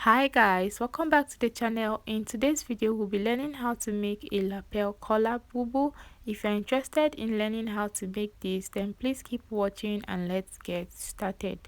Hi guys, welcome back to the channel. In today's video we'll be learning how to make a lapel collar bubu. If you're interested in learning how to make this, then please keep watching and let's get started.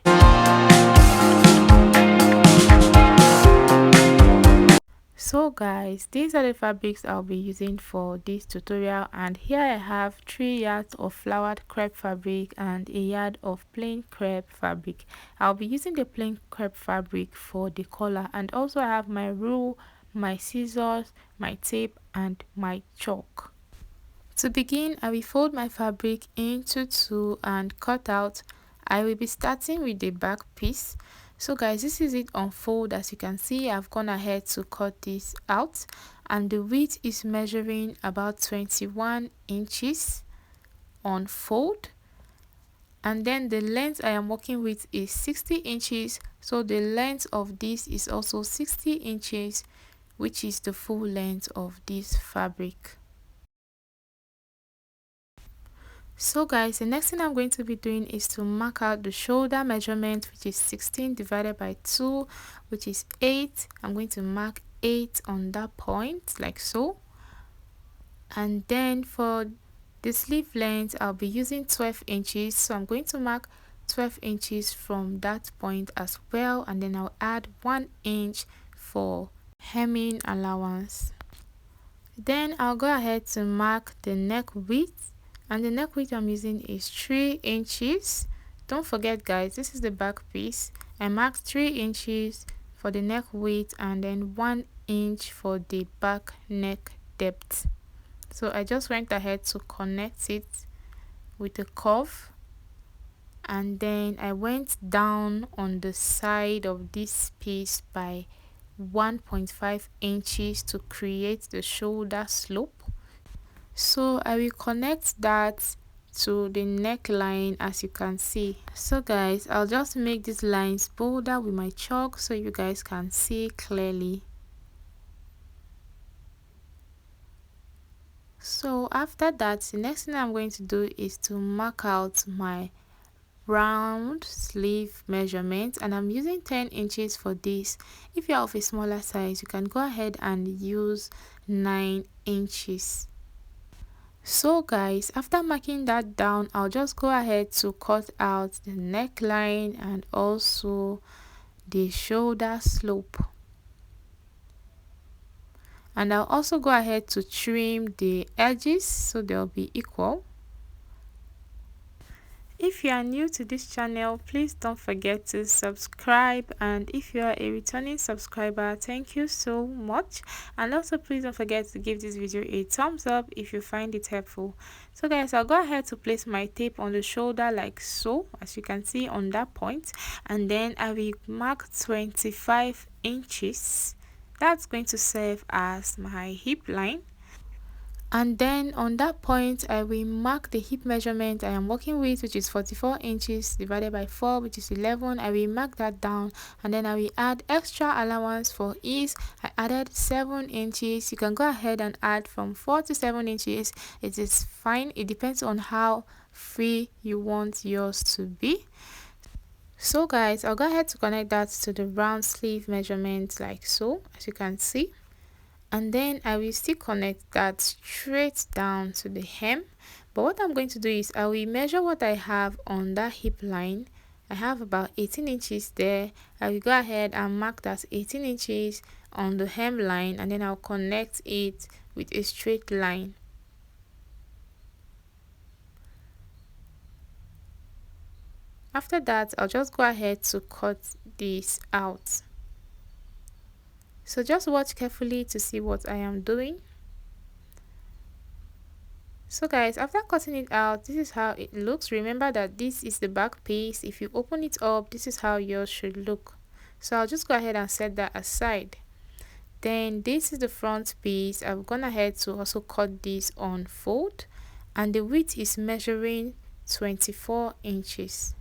So guys, these are the fabrics I'll be using for this tutorial, and here I have 3 yards of flowered crepe fabric and a yard of plain crepe fabric. I'll be using the plain crepe fabric for the collar, and also I have my rule, my scissors, my tape and my chalk. To begin, I will fold my fabric into two and cut out. I will be starting with the back piece. So guys, this is it on fold. As you can see, I've gone ahead to cut this out, and the width is measuring about 21 inches on fold, and then the length I am working with is 60 inches. So the length of this is also 60 inches, which is the full length of this fabric. So guys, the next thing I'm going to be doing is to mark out the shoulder measurement, which is 16 divided by 2, which is 8. I'm going to mark 8 on that point like so. And then for the sleeve length, I'll be using 12 inches, so I'm going to mark 12 inches from that point as well, and then I'll add 1 inch for hemming allowance. Then I'll go ahead to mark the neck width, and the neck width I'm using is 3 inches. Don't forget guys, this is the back piece. I marked 3 inches for the neck width and then 1 inch for the back neck depth. So I just went ahead to connect it with a curve, and then I went down on the side of this piece by 1.5 inches to create the shoulder slope. So I will connect that to the neckline, as you can see. So guys, I'll just make these lines bolder with my chalk so you guys can see clearly. So after that, the next thing I'm going to do is to mark out my round sleeve measurement, and I'm using 10 inches for this. If you're of a smaller size, you can go ahead and use 9 inches. So guys, after marking that down, I'll just go ahead to cut out the neckline and also the shoulder slope, and I'll also go ahead to trim the edges so they'll be equal. If you are new to this channel, please don't forget to subscribe, and if you are a returning subscriber, thank you so much. And also please don't forget to give this video a thumbs up if you find it helpful. So guys, I'll go ahead to place my tape on the shoulder like so, as you can see on that point, and then I will mark 25 inches. That's going to serve as my hip line. And then on that point, I will mark the hip measurement I am working with, which is 44 inches divided by 4, which is 11. I will mark that down, and then I will add extra allowance for ease. I added 7 inches. You can go ahead and add from 4 to 7 inches. It is fine. It depends on how free you want yours to be. So guys, I'll go ahead to connect that to the round sleeve measurement like so, as you can see. And then I will still connect that straight down to the hem. But what I'm going to do is I will measure what I have on that hip line. I have about 18 inches there. I will go ahead and mark that 18 inches on the hem line, and then I'll connect it with a straight line. After that, I'll just go ahead to cut this out. So just watch carefully to see what I am doing. So guys, after cutting it out, this is how it looks. Remember that this is the back piece. If you open it up, this is how yours should look. So I'll just go ahead and set that aside. Then this is the front piece. I've gone ahead to also cut this on fold, and the width is measuring 24 inches.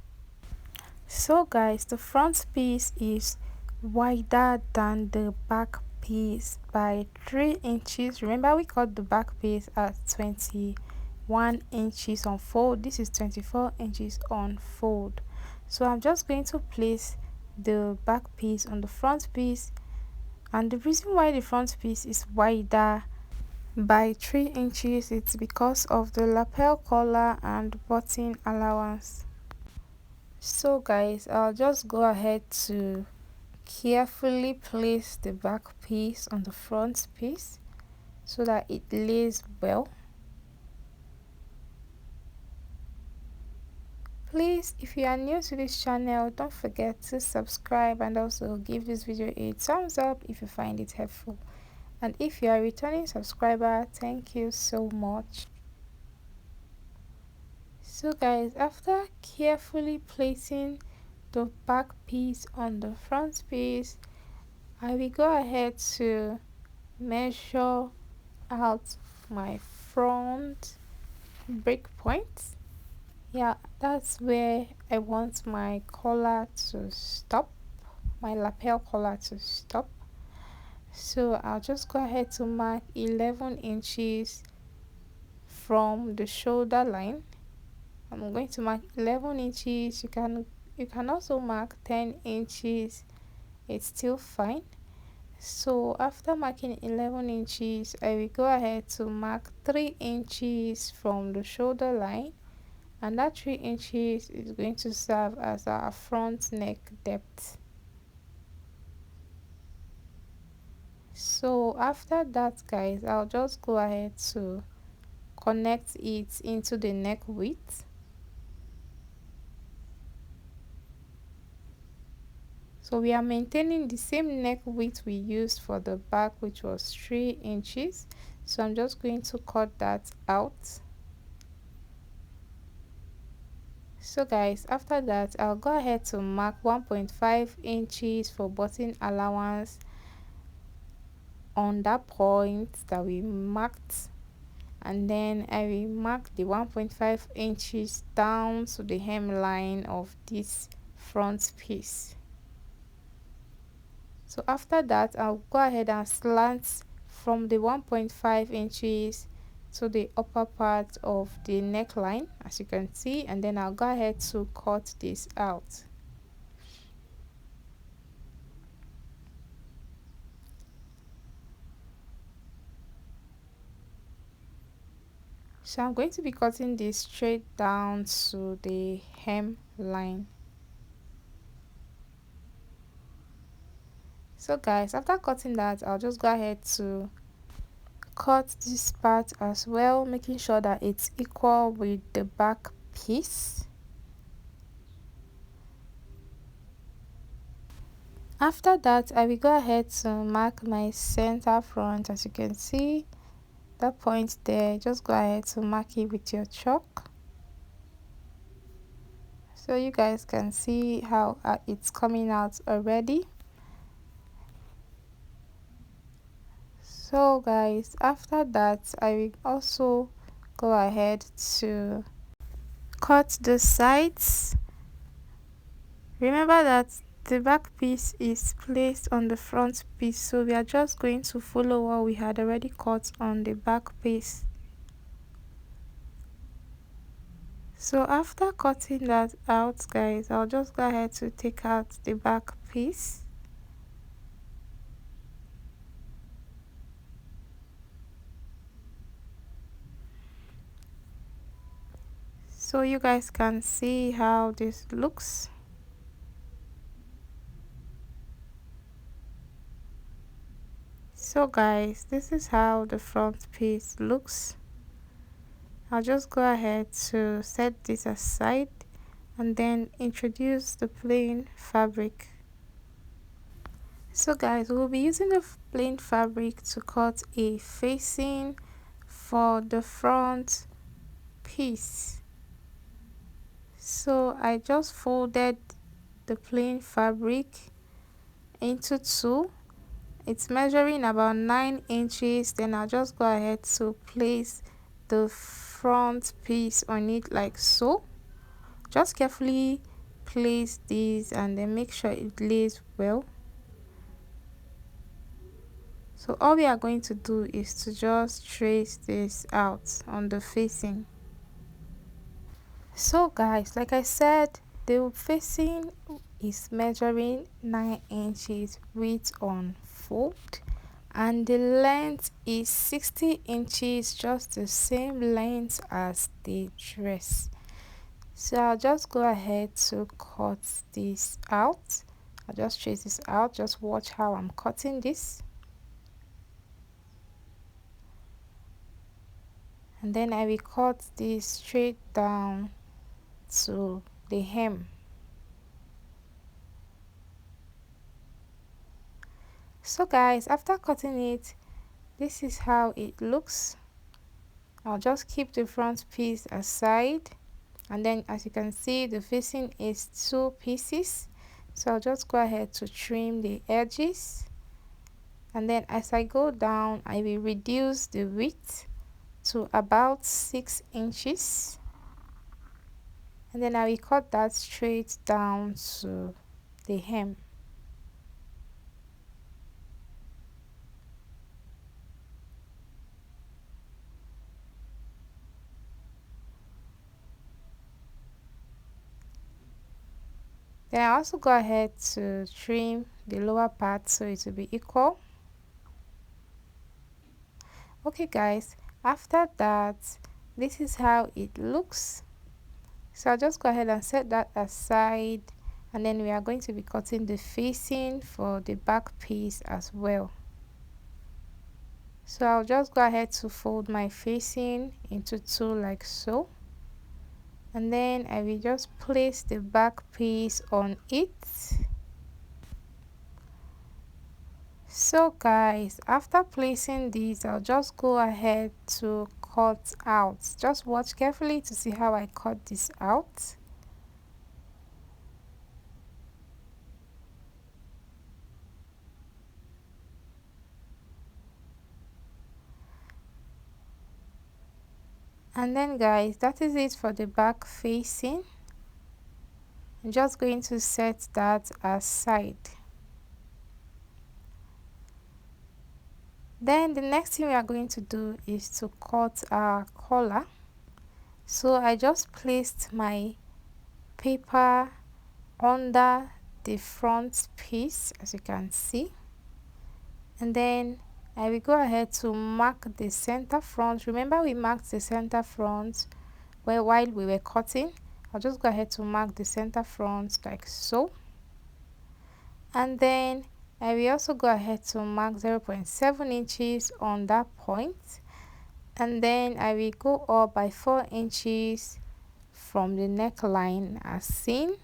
So guys, the front piece is wider than the back piece by 3 inches. Remember, we cut the back piece at 21 inches on fold. This is 24 inches on fold. So I'm just going to place the back piece on the front piece, And the reason why the front piece is wider by 3 inches, it's because of the lapel collar and button allowance. So guys, I'll just go ahead to carefully place the back piece on the front piece so that it lays well. Please, if you are new to this channel, don't forget to subscribe and also give this video a thumbs up if you find it helpful. And if you are a returning subscriber, thank you so much. So guys, after carefully placing the back piece on the front piece, I will go ahead to measure out my front break point. Yeah, that's where I want my collar to stop, my lapel collar to stop. So I'll just go ahead to mark 11 inches from the shoulder line. I'm going to mark 11 inches. You can also mark 10 inches. It's still fine. So after marking 11 inches, I will go ahead to mark 3 inches from the shoulder line, and that 3 inches is going to serve as our front neck depth. So after that guys, I'll just go ahead to connect it into the neck width. So we are maintaining the same neck width we used for the back, which was 3 inches. So I'm just going to cut that out. So guys, after that, I'll go ahead to mark 1.5 inches for button allowance on that point that we marked, and then I will mark the 1.5 inches down to the hemline of this front piece. So after that, I'll go ahead and slant from the 1.5 inches to the upper part of the neckline, as you can see, and then I'll go ahead to cut this out. So I'm going to be cutting this straight down to the hemline. So guys, after cutting that, I'll just go ahead to cut this part as well, making sure that it's equal with the back piece. After that, I will go ahead to mark my center front. As you can see, that point there, just go ahead to mark it with your chalk, so you guys can see how it's coming out already. So guys, after that, I will also go ahead to cut the sides. Remember that the back piece is placed on the front piece, so we are just going to follow what we had already cut on the back piece. So after cutting that out guys, I'll just go ahead to take out the back piece. So you guys can see how this looks. So guys, this is how the front piece looks. I'll just go ahead to set this aside and then introduce the plain fabric. So guys, we'll be using the plain fabric to cut a facing for the front piece. So I just folded the plain fabric into two. It's measuring about 9 inches. Then I'll just go ahead to place the front piece on it like so. Just carefully place these and then make sure it lays well. So all we are going to do is to just trace this out on the facing. So guys, like I said, the facing is measuring 9 inches width on fold, and the length is 60 inches, just the same length as the dress. So I'll just go ahead to cut this out. I'll just trace this out. Just watch how I'm cutting this. And then I will cut this straight down to the hem. So guys, after cutting it, this is how it looks. I'll just keep the front piece aside, and then as you can see, the facing is 2 pieces. So I'll just go ahead to trim the edges, and then as I go down, I will reduce the width to about 6 inches, and then I will cut that straight down to the hem. Then I also go ahead to trim the lower part so it will be equal. Okay guys, after that, this is how it looks. So I'll just go ahead and set that aside, and then we are going to be cutting the facing for the back piece as well. So I'll just go ahead to fold my facing into 2 like so, and then I will just place the back piece on it. So guys, after placing these, I'll just go ahead to cut out. Just watch carefully to see how I cut this out. And then guys, that is it for the back facing. I'm just going to set that aside. Then the next thing we are going to do is to cut our collar. So I just placed my paper under the front piece, as you can see, and then I will go ahead to mark the center front. Remember, we marked the center front while we were cutting. I'll just go ahead to mark the center front like so, and then I will also go ahead to mark 0.7 inches on that point, and then I will go up by 4 inches from the neckline as seen,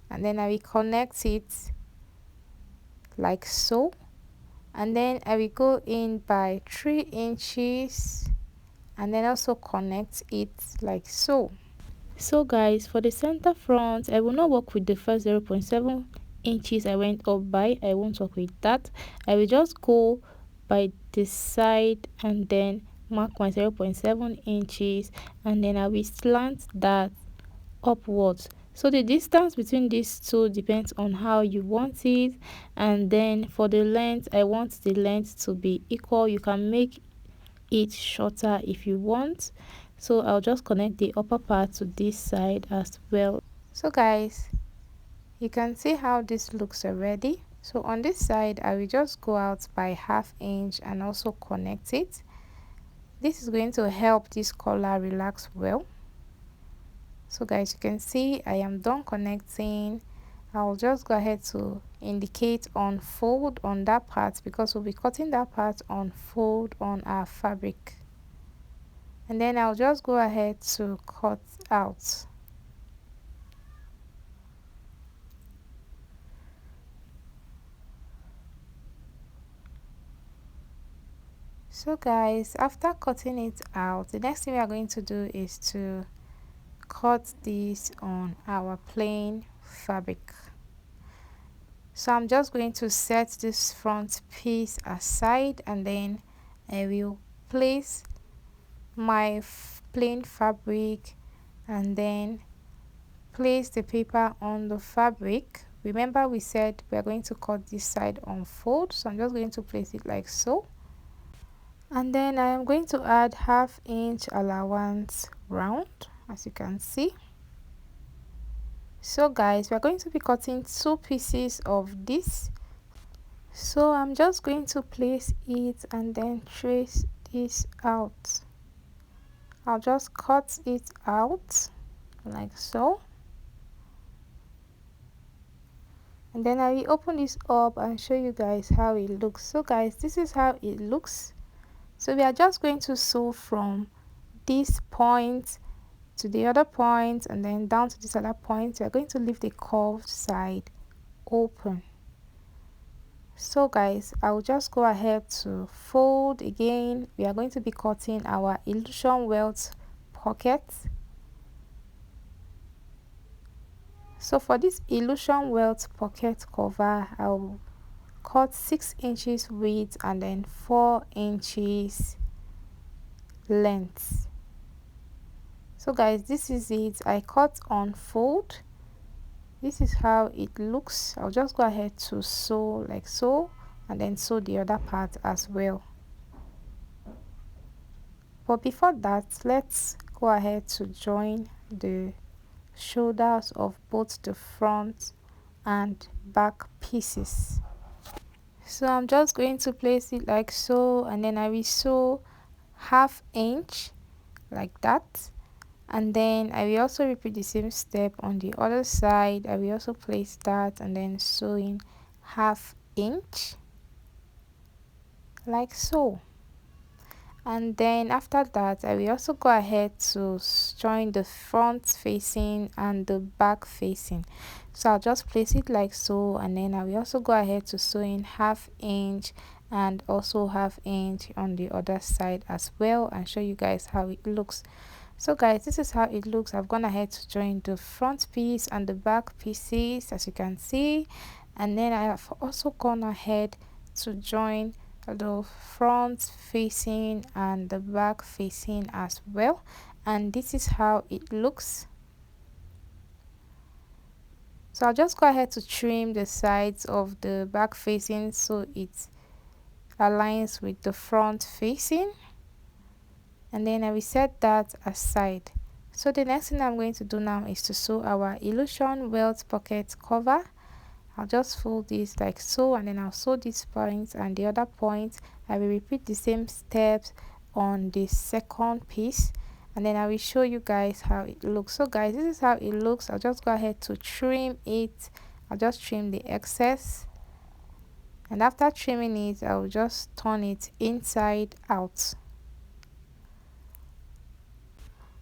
and then I will connect it like so, and then I will go in by 3 inches and then also connect it like so. So guys, for the center front, I will not work with the first 0.7 inches I went up by. I won't work with that. I will just go by the side and then mark my 0.7 inches, and then I will slant that upwards. So the distance between these two depends on how you want it, and then for the length, I want the length to be equal. You can make it shorter if you want. So I'll just connect the upper part to this side as well. So guys, you can see how this looks already. So on this side, I will just go out by 1/2 inch and also connect it. This is going to help this collar relax well. So guys, you can see I am done connecting. I'll just go ahead to indicate on fold on that part, because we'll be cutting that part on fold on our fabric, and then I'll just go ahead to cut out. So guys, after cutting it out, the next thing we are going to do is to cut this on our plain fabric. So I'm just going to set this front piece aside, and then I will place my plain fabric and then place the paper on the fabric. Remember, we said we are going to cut this side on fold, so I'm just going to place it like so, and then I am going to add 1/2 inch allowance round, as you can see. So guys, we are going to be cutting 2 pieces of this. So I'm just going to place it and then trace this out. I'll just cut it out like so, and then I will open this up and show you guys how it looks. So guys, this is how it looks. So we are just going to sew from this point to the other point and then down to this other point. We are going to leave the curved side open. So guys, I will just go ahead to fold again. We are going to be cutting our illusion welt pocket. So for this illusion welt pocket cover, I'll cut 6 inches width and then 4 inches length. So guys, this is it. I cut on fold. This is how it looks. I'll just go ahead to sew like so and then sew the other part as well. But before that, let's go ahead to join the shoulders of both the front and back pieces. So I'm just going to place it like so, and then I will sew 1/2 inch like that, and then I will also repeat the same step on the other side. I will also place that and then sew in 1/2 inch like so. And then after that, I will also go ahead to join the front facing and the back facing. So I'll just place it like so, and then I will also go ahead to sew in 1/2 inch and also 1/2 inch on the other side as well, and show you guys how it looks. So guys, this is how it looks. I've gone ahead to join the front piece and the back pieces, as you can see, and then I have also gone ahead to join the front facing and the back facing as well, and this is how it looks. So I'll just go ahead to trim the sides of the back facing so it aligns with the front facing, and then I will set that aside. So the next thing I'm going to do now is to sew our illusion welt pocket cover. I'll just fold this like so, and then I'll sew this point and the other point. I will repeat the same steps on the second piece, and then I will show you guys how it looks. So guys, this is how it looks. I'll just go ahead to trim it. I'll just trim the excess, and after trimming it, I will just turn it inside out,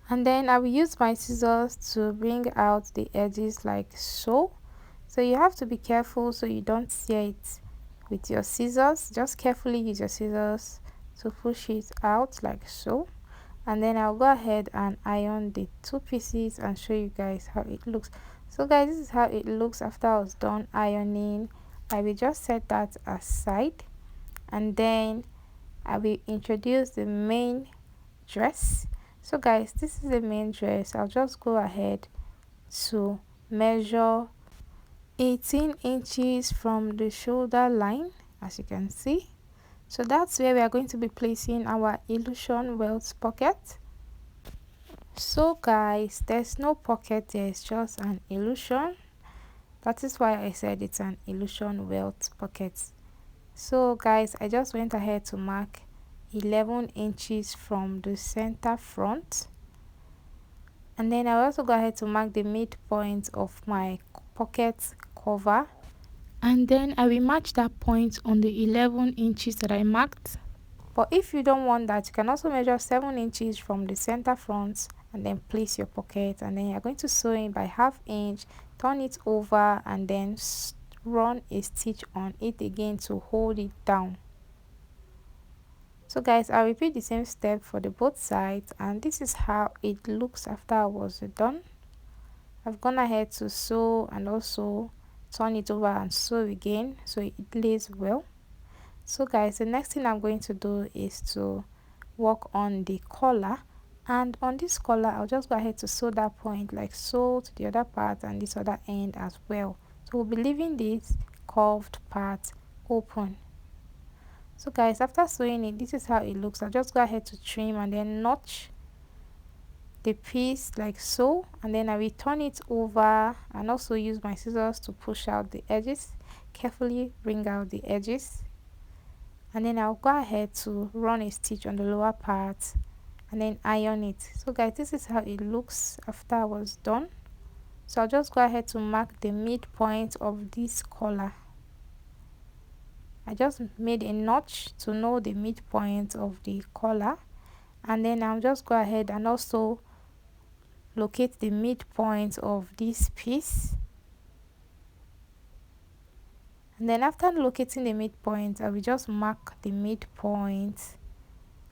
and then I will use my scissors to bring out the edges like so. So you have to be careful so you don't tear it with your scissors. Just carefully use your scissors to push it out like so, and then I'll go ahead and iron the 2 pieces and show you guys how it looks. So guys, this is how it looks after I was done ironing. I will just set that aside, and then I will introduce the main dress. So guys, this is the main dress. I'll just go ahead to measure 18 inches from the shoulder line, as you can see. So that's where we are going to be placing our illusion welt pocket. So guys, there's no pocket there, it's just an illusion. That is why I said it's an illusion welt pocket. So guys, I just went ahead to mark 11 inches from the center front, and then I also go ahead to mark the midpoint of my pocket cover, and then I will match that point on the 11 inches that I marked. But if you don't want that, you can also measure 7 inches from the center front and then place your pocket, and then you're going to sew in by 1/2 inch, turn it over, and then run a stitch on it again to hold it down. So guys, I'll repeat the same step for the both sides, and this is how it looks after I was done. I've gone ahead to sew and also turn it over and sew again so it lays well. So guys, the next thing I'm going to do is to work on the collar, and on this collar I'll just go ahead to sew that point like so to the other part and this other end as well. So we'll be leaving this curved part open. So guys, after sewing it, this is how it looks. I'll just go ahead to trim and then notch the piece like so, and then I will turn it over and also use my scissors to push out the edges, carefully bring out the edges, and then I'll go ahead to run a stitch on the lower part and then iron it. So guys, this is how it looks after I was done. So I'll just go ahead to mark the midpoint of this collar. I just made a notch to know the midpoint of the collar, and then I'll just go ahead and also locate the midpoint of this piece. And then after locating the midpoint, I will just mark the midpoint.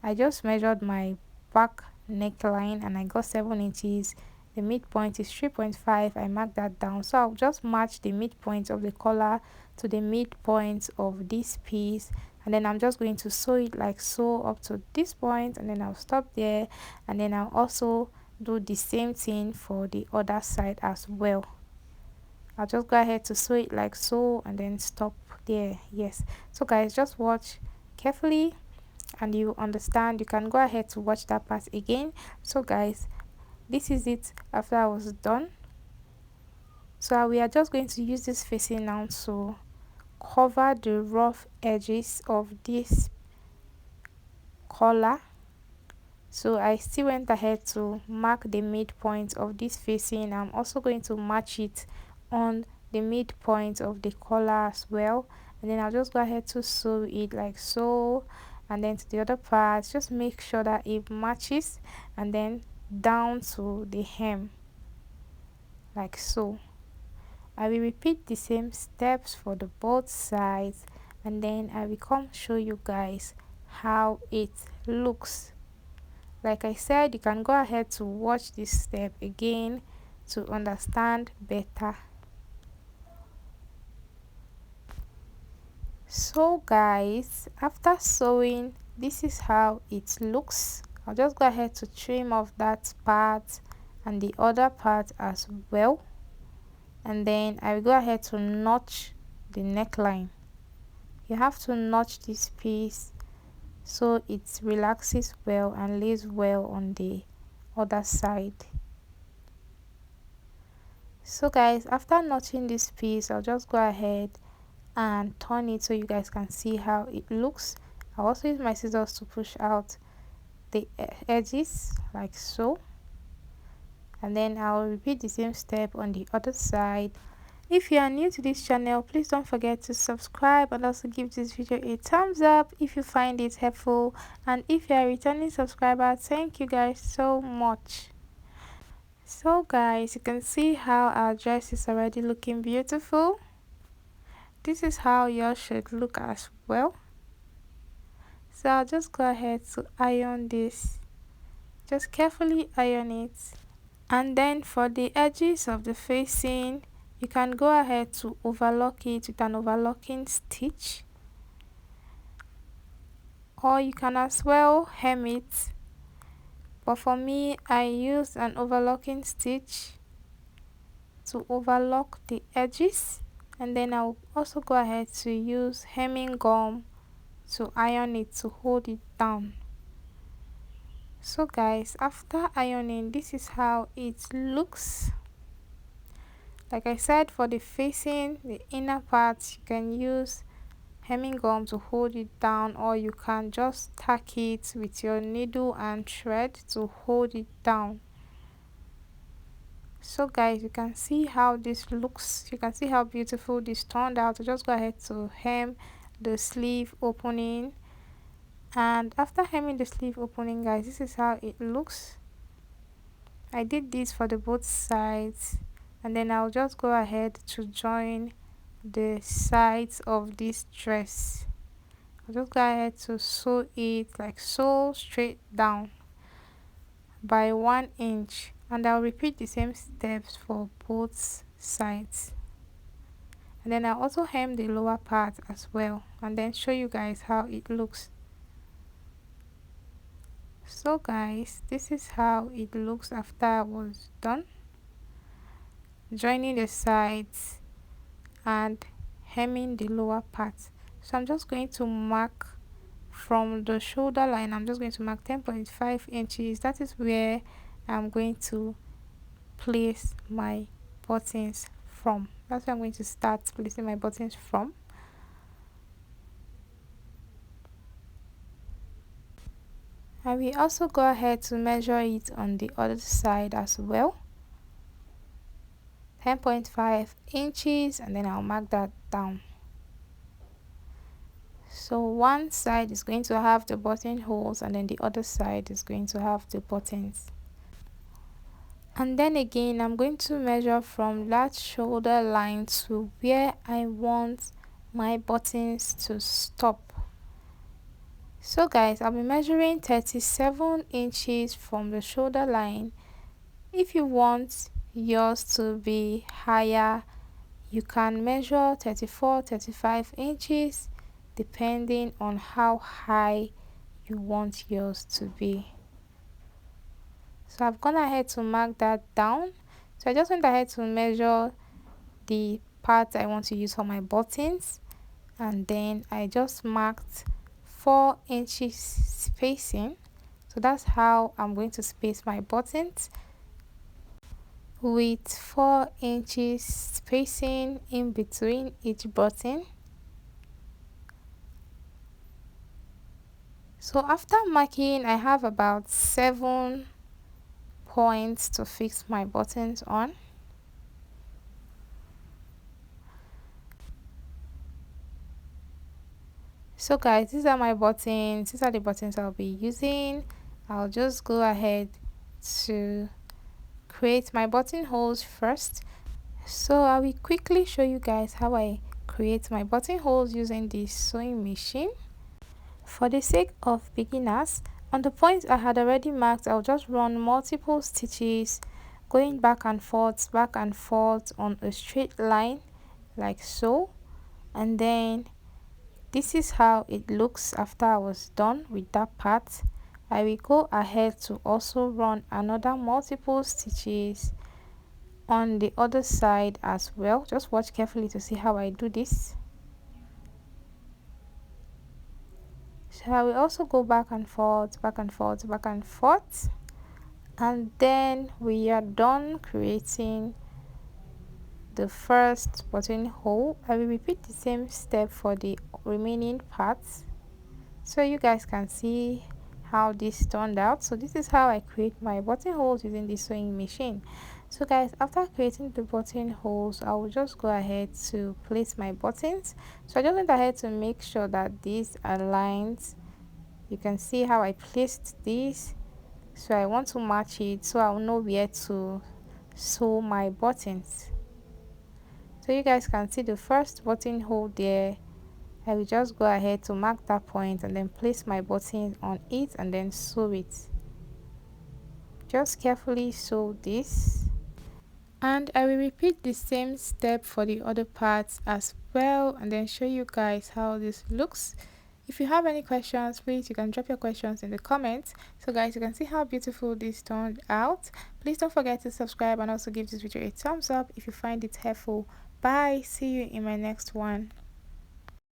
I just measured my back neckline and I got 7 inches. The midpoint is 3.5. I marked that down, so I'll just match the midpoint of the collar to the midpoint of this piece, and then I'm just going to sew it like so up to this point, and then I'll stop there, and then I'll also do the same thing for the other side as well. I'll just go ahead to sew it like so and then stop there. Yes, so guys, just watch carefully and you understand. You can go ahead to watch that part again. So guys, this is it after I was done. So we are just going to use this facing now to cover the rough edges of this collar. So I still went ahead to mark the midpoint of this facing. I'm also going to match it on the midpoint of the collar as well, and then I'll just go ahead to sew it like so, and then to the other part, just make sure that it matches, and then down to the hem like so. I will repeat the same steps for the both sides, and then I will come show you guys how it looks. Like I said, you can go ahead to watch this step again to understand better. So guys, after sewing, this is how it looks. I'll just go ahead to trim off that part and the other part as well, and then I will go ahead to notch the neckline. You have to notch this piece so it relaxes well and lays well on the other side. So guys, after notching this piece, I'll just go ahead and turn it so you guys can see how it looks. I'll also use my scissors to push out the edges like so, and then I'll repeat the same step on the other side. If you are new to this channel, please don't forget to subscribe and also give this video a thumbs up if you find it helpful, and if you are a returning subscriber, thank you guys so much. So guys, you can see how our dress is already looking beautiful. This is how yours should look as well. So I'll just go ahead to iron this. Just carefully iron it, and then for the edges of the facing, you can go ahead to overlock it with an overlocking stitch, or you can as well hem it, but for me I use an overlocking stitch to overlock the edges, and then I'll also go ahead to use hemming gum to iron it to hold it down. So guys, after ironing, this is how it looks. Like I said, for the facing, the inner part, you can use hemming gum to hold it down, or you can just tack it with your needle and thread to hold it down. So guys, you can see how this looks. You can see how beautiful this turned out. So just go ahead to hem the sleeve opening, and after hemming the sleeve opening, guys, this is how it looks. I did this for the both sides, and then I'll just go ahead to join the sides of this dress. I'll just go ahead to sew it like so, straight down by 1 inch, and I'll repeat the same steps for both sides. And then I'll also hem the lower part as well, and then show you guys how it looks. So guys, this is how it looks after I was done joining the sides and hemming the lower part. So I'm just going to mark from the shoulder line. I'm just going to mark 10.5 inches. That is where I'm going to place my buttons from. That's where I'm going to start placing my buttons from. And we also go ahead to measure it on the other side as well. 10.5 inches, and then I'll mark that down. So one side is going to have the buttonholes and then the other side is going to have the buttons. And then again, I'm going to measure from that shoulder line to where I want my buttons to stop. So guys, I'll be measuring 37 inches from the shoulder line. If you want yours to be higher, you can measure 34-35 inches depending on how high you want yours to be. So I've gone ahead to mark that down. So I just went ahead to measure the part I want to use for my buttons, and then I just marked 4 inches spacing. So that's how I'm going to space my buttons, with 4 inches spacing in between each button. So after marking, I have about 7 points to fix my buttons on. So guys, these are my buttons. These are the buttons I'll be using. I'll just go ahead to create my buttonholes first. So I will quickly show you guys how I create my buttonholes using this sewing machine. For the sake of beginners, on the points I had already marked, I'll just run multiple stitches going back and forth on a straight line like so. And then this is how it looks after I was done with that part. I will go ahead to also run another multiple stitches on the other side as well. Just watch carefully to see how I do this. So I will also go back and forth, and then we are done creating the first buttonhole. I will repeat the same step for the remaining parts so you guys can see how this turned out. So this is how I create my buttonholes using the sewing machine. So guys, after creating the buttonholes, I will just go ahead to place my buttons. So I just went ahead to make sure that these are lines. You can see how I placed this. So I want to match it so I'll know where to sew my buttons. So you guys can see the first buttonhole there. I will just go ahead to mark that point and then place my button on it and then sew it. Just carefully sew this. And I will repeat the same step for the other parts as well and then show you guys how this looks. If you have any questions, please you can drop your questions in the comments. So guys, you can see how beautiful this turned out. Please don't forget to subscribe and also give this video a thumbs up if you find it helpful. Bye, see you in my next one.